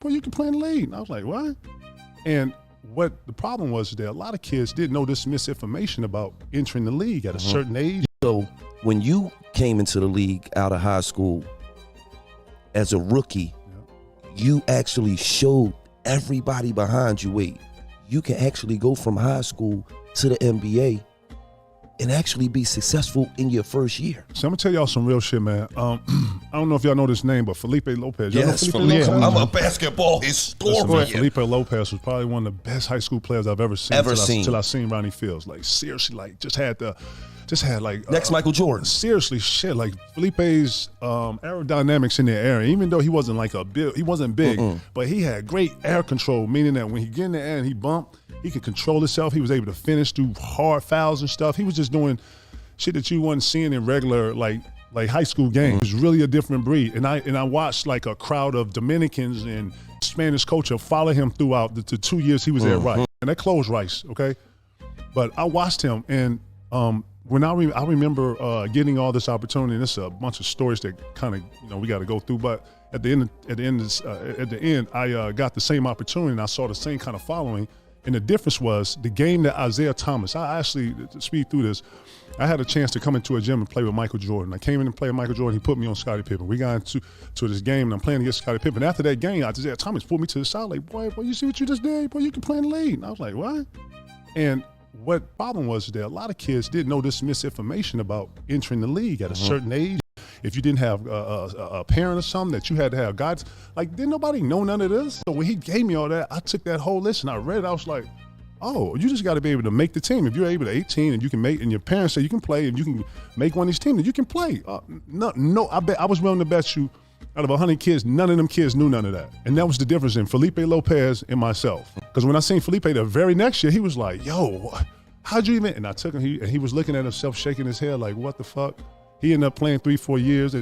boy, you can play in the league. And I was like, what? And what the problem was that a lot of kids didn't know this misinformation about entering the league at a certain age. So when you came into the league out of high school as a rookie, you actually showed everybody behind you, wait, you can actually go from high school to the NBA and actually be successful in your first year. So I'm gonna tell y'all some real shit, man. I don't know if y'all know this name, but Felipe Lopez. Y'all know Yes, Felipe Lopez? I'm a basketball historian. Felipe Lopez was probably one of the best high school players I've ever seen. Till I seen Ronnie Fields. Like seriously, like just had like next Michael Jordan. Seriously, shit. Like Felipe's aerodynamics in the air, even though he wasn't like he wasn't big, but he had great air control, meaning that when he get in the air and he bumped, he could control himself. He was able to finish through hard fouls and stuff. He was just doing shit that you wasn't seeing in regular like high school games. It was really a different breed. And I watched like a crowd of Dominicans and Spanish culture follow him throughout the 2 years he was at Rice. And that closed Rice, okay? But I watched him, and when I remember getting all this opportunity, and it's a bunch of stories that kind of we got to go through. But at the end, I got the same opportunity, and I saw the same kind of following. And the difference was the game that Isaiah Thomas. I actually, to speed through this, I had a chance to come into a gym and play with Michael Jordan. I came in and played with Michael Jordan. He put me on Scottie Pippen. We got into this game, and I'm playing against Scottie Pippen. After that game, Isaiah Thomas pulled me to the side, like, boy, you see what you just did? Boy, you can play in the league. And I was like, what? And what problem was that a lot of kids didn't know this misinformation about entering the league at a certain age. If you didn't have a parent or something that you had to have guides, like didn't nobody know none of this? So when he gave me all that, I took that whole list and I read it. I was like, oh, you just got to be able to make the team. If you're able to 18 and you can make, and your parents say you can play and you can make one of these teams, then you can play. No, I was willing to bet you out of 100 kids, none of them kids knew none of that. And that was the difference in Felipe Lopez and myself. Because when I seen Felipe the very next year, he was like, yo, how'd you even? And I took him, and he was looking at himself, shaking his head like, what the fuck? He ended up playing 3-4 years.